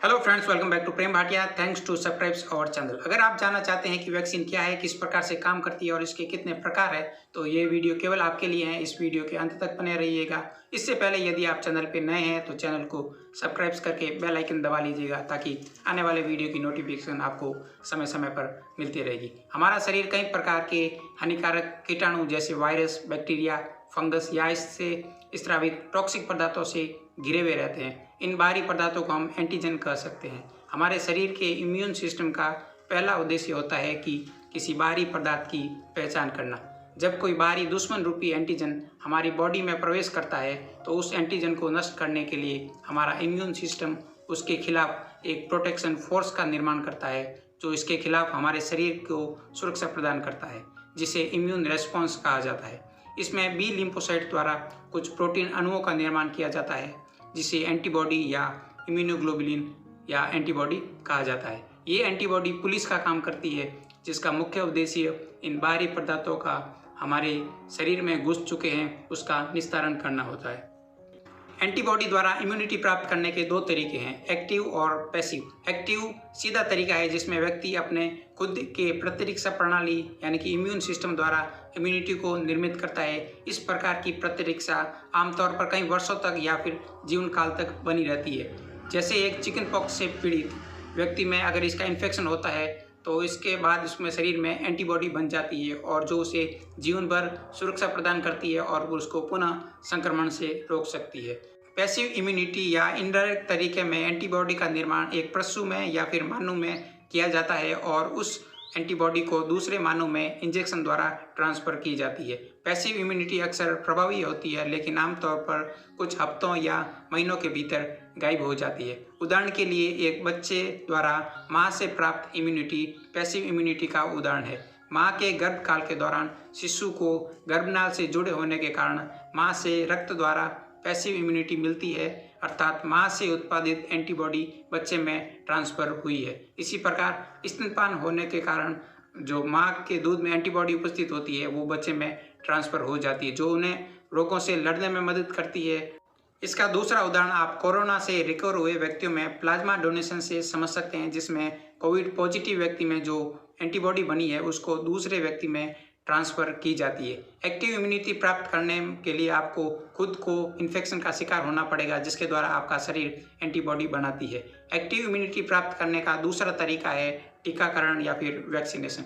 Hello friends, welcome back to Prem Bhatia. Thanks to subscribe our channel. अगर आप जानना चाहते हैं कि वैक्सीन क्या है, किस प्रकार से काम करती है और इसके कितने प्रकार है, तो ये वीडियो केवल आपके लिए है। इस वीडियो के अंत तक बने रहिएगा। इससे पहले यदि आप चैनल पे नए हैं तो चैनल को सब्सक्राइब करके बेल आइकन दबा लीजिएगा, ताकि आने वाले वीडियो की नोटिफिकेशन आपको समय समय पर मिलती रहेगी। हमारा शरीर कई प्रकार के हानिकारक कीटाणु जैसे वायरस, बैक्टीरिया, फंगस या इससे स्रावित टॉक्सिक पदार्थों से घिरे हुए रहते हैं। इन बाहरी पदार्थों को हम एंटीजन कह सकते हैं। हमारे शरीर के इम्यून सिस्टम का पहला उद्देश्य होता है कि किसी बाहरी पदार्थ की पहचान करना। जब कोई बाहरी दुश्मन रूपी एंटीजन हमारी बॉडी में प्रवेश करता है तो उस एंटीजन को नष्ट करने के लिए हमारा इम्यून सिस्टम उसके खिलाफ एक प्रोटेक्शन फोर्स का निर्माण करता है, जो इसके खिलाफ हमारे शरीर को सुरक्षा प्रदान करता है, जिसे इम्यून रेस्पॉन्स कहा जाता है। इसमें बी लिम्फोसाइट द्वारा कुछ प्रोटीन अणुओं का निर्माण किया जाता है, जिसे एंटीबॉडी या इम्यूनोग्लोबुलिन या एंटीबॉडी कहा जाता है। ये एंटीबॉडी पुलिस का काम करती है, जिसका मुख्य उद्देश्य इन बाहरी पदार्थों का हमारे शरीर में घुस चुके हैं उसका निस्तारण करना होता है। एंटीबॉडी द्वारा इम्यूनिटी प्राप्त करने के दो तरीके हैं, एक्टिव और पैसिव। एक्टिव सीधा तरीका है जिसमें व्यक्ति अपने खुद के प्रतिरक्षा प्रणाली यानी कि इम्यून सिस्टम द्वारा इम्यूनिटी को निर्मित करता है। इस प्रकार की प्रतिरक्षा आमतौर पर कई वर्षों तक या फिर जीवन काल तक बनी रहती है। जैसे एक चिकन पॉक्स से पीड़ित व्यक्ति में अगर इसका इन्फेक्शन होता है तो इसके बाद उसमें शरीर में एंटीबॉडी बन जाती है और जो उसे जीवन भर सुरक्षा प्रदान करती है और उसको पुनः संक्रमण से रोक सकती है। पैसिव इम्यूनिटी या इनडायरेक्ट तरीके में एंटीबॉडी का निर्माण एक पशु में या फिर मानव में किया जाता है और उस एंटीबॉडी को दूसरे मानव में इंजेक्शन द्वारा ट्रांसफर की जाती है। पैसिव इम्यूनिटी अक्सर प्रभावी होती है, लेकिन आमतौर पर कुछ हफ्तों या महीनों के भीतर गायब हो जाती है। उदाहरण के लिए एक बच्चे द्वारा माँ से प्राप्त इम्यूनिटी पैसिव इम्यूनिटी का उदाहरण है। माँ के गर्भकाल के दौरान शिशु को गर्भनाल से जुड़े होने के कारण माँ से रक्त द्वारा पैसिव इम्यूनिटी मिलती है, अर्थात माँ से उत्पादित एंटीबॉडी बच्चे में ट्रांसफर हुई है। इसी प्रकार स्तनपान होने के कारण जो माँ के दूध में एंटीबॉडी उपस्थित होती है वो बच्चे में ट्रांसफर हो जाती है, जो उन्हें रोगों से लड़ने में मदद करती है। इसका दूसरा उदाहरण आप कोरोना से रिकवर हुए व्यक्तियों में प्लाज्मा डोनेशन से समझ सकते हैं, जिसमें कोविड पॉजिटिव व्यक्ति में जो एंटीबॉडी बनी है उसको दूसरे व्यक्ति में ट्रांसफ़र की जाती है। एक्टिव इम्यूनिटी प्राप्त करने के लिए आपको खुद को इन्फेक्शन का शिकार होना पड़ेगा, जिसके द्वारा आपका शरीर एंटीबॉडी बनाती है। एक्टिव इम्यूनिटी प्राप्त करने का दूसरा तरीका है टीकाकरण या फिर वैक्सीनेशन।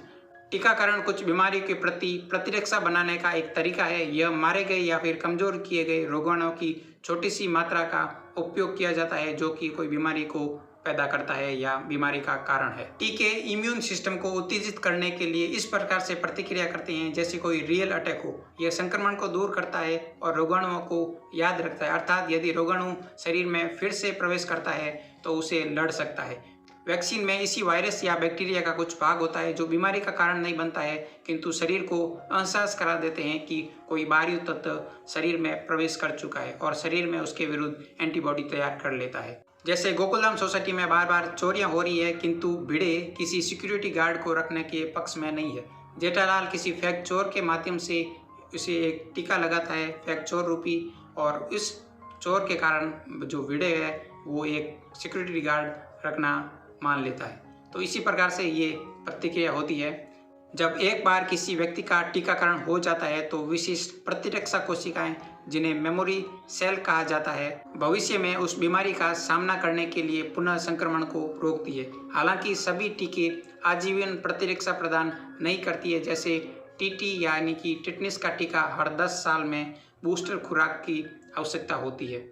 टीकाकरण कुछ बीमारियों के प्रति प्रतिरक्षा बनाने का एक तरीका है। यह मारे गए या फिर कमजोर किए गए रोगाणुओं की छोटी सी मात्रा का उपयोग किया जाता है, जो कि कोई बीमारी को पैदा करता है या बीमारी का कारण है। टीके इम्यून सिस्टम को उत्तेजित करने के लिए इस प्रकार से प्रतिक्रिया करते हैं जैसे कोई रियल अटैक हो। यह संक्रमण को दूर करता है और रोगाणुओं को याद रखता है, अर्थात यदि रोगाणु शरीर में फिर से प्रवेश करता है तो उसे लड़ सकता है। वैक्सीन में इसी वायरस या बैक्टीरिया का कुछ भाग होता है जो बीमारी का कारण नहीं बनता है, किंतु शरीर को एहसास करा देते हैं कि कोई बाहरी तत्व शरीर में प्रवेश कर चुका है और शरीर में उसके विरुद्ध एंटीबॉडी तैयार कर लेता है। जैसे गोकुलधाम सोसाइटी में बार बार चोरियां हो रही है, किंतु भिड़े किसी सिक्योरिटी गार्ड को रखने के पक्ष में नहीं है। जेठालाल किसी फेक चोर के माध्यम से उसे एक टीका लगाता है, फेक चोर रूपी, और इस चोर के कारण जो भिड़े है वो एक सिक्योरिटी गार्ड रखना मान लेता है। तो इसी प्रकार से ये प्रतिक्रिया होती है। जब एक बार किसी व्यक्ति का टीकाकरण हो जाता है तो विशिष्ट प्रतिरक्षा कोशिकाएं, जिन्हें मेमोरी सेल कहा जाता है, भविष्य में उस बीमारी का सामना करने के लिए पुनः संक्रमण को रोकती है। हालांकि सभी टीके आजीवन प्रतिरक्षा प्रदान नहीं करती है। जैसे टीटी यानी कि टिटनेस का टीका हर 10 साल में बूस्टर खुराक की आवश्यकता होती है।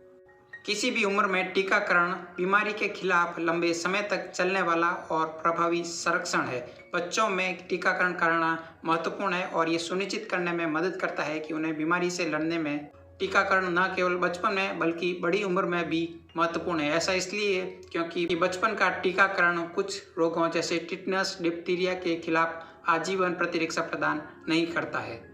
किसी भी उम्र में टीकाकरण बीमारी के खिलाफ लंबे समय तक चलने वाला और प्रभावी संरक्षण है। बच्चों में टीकाकरण करना महत्वपूर्ण है और ये सुनिश्चित करने में मदद करता है कि उन्हें बीमारी से लड़ने में टीकाकरण न केवल बचपन में बल्कि बड़ी उम्र में भी महत्वपूर्ण है। ऐसा इसलिए क्योंकि बचपन का टीकाकरण कुछ रोगों जैसे टिटनेस, डिप्थीरिया के खिलाफ आजीवन प्रतिरक्षा प्रदान नहीं करता है।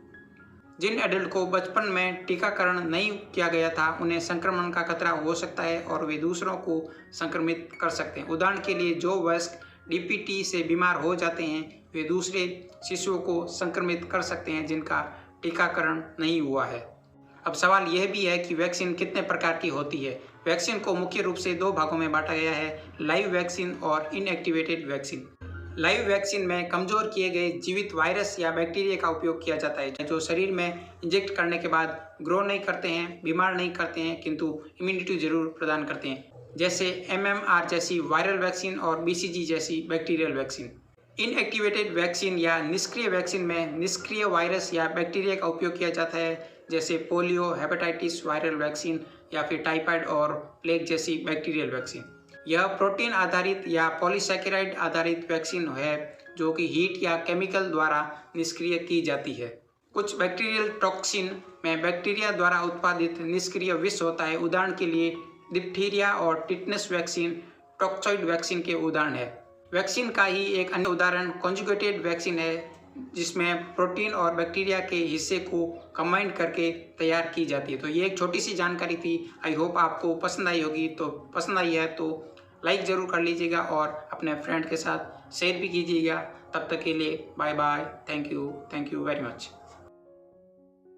जिन एडल्ट को बचपन में टीकाकरण नहीं किया गया था उन्हें संक्रमण का खतरा हो सकता है और वे दूसरों को संक्रमित कर सकते हैं। उदाहरण के लिए जो वयस्क डीपीटी से बीमार हो जाते हैं वे दूसरे शिशुओं को संक्रमित कर सकते हैं जिनका टीकाकरण नहीं हुआ है। अब सवाल यह भी है कि वैक्सीन कितने प्रकार की होती है। वैक्सीन को मुख्य रूप से दो भागों में बांटा गया है, लाइव वैक्सीन और इनएक्टिवेटेड वैक्सीन। लाइव वैक्सीन में कमजोर किए गए जीवित वायरस या बैक्टीरिया का उपयोग किया जाता है, जो शरीर में इंजेक्ट करने के बाद ग्रो नहीं करते हैं, बीमार नहीं करते हैं, किंतु इम्यूनिटी जरूर प्रदान करते हैं, जैसे MMR जैसी वायरल वैक्सीन और BCG जैसी बैक्टीरियल वैक्सीन। इनएक्टिवेटेड वैक्सीन या निष्क्रिय वैक्सीन में निष्क्रिय वायरस या बैक्टीरिया का उपयोग किया जाता है, जैसे पोलियो, हेपेटाइटिस वायरल वैक्सीन या फिर टाइफाइड और प्लेग जैसी बैक्टीरियल वैक्सीन। यह प्रोटीन आधारित या पॉलीसैकेराइड आधारित वैक्सीन है, जो कि हीट या केमिकल द्वारा निष्क्रिय की जाती है। कुछ बैक्टीरियल टॉक्सिन में बैक्टीरिया द्वारा उत्पादित निष्क्रिय विष होता है। उदाहरण के लिए डिप्थीरिया और टिटनेस वैक्सीन टॉक्सॉइड वैक्सीन के उदाहरण है। वैक्सीन का ही एक अन्य उदाहरण कॉन्जुगेटेड वैक्सीन है, जिसमें प्रोटीन और बैक्टीरिया के हिस्से को कंबाइन करके तैयार की जाती है। तो ये एक छोटी सी जानकारी थी। आई होप आपको पसंद आई होगी। तो पसंद आई है तो लाइक ज़रूर कर लीजिएगा और अपने फ्रेंड के साथ शेयर भी कीजिएगा। तब तक के लिए bye bye. Thank you very much.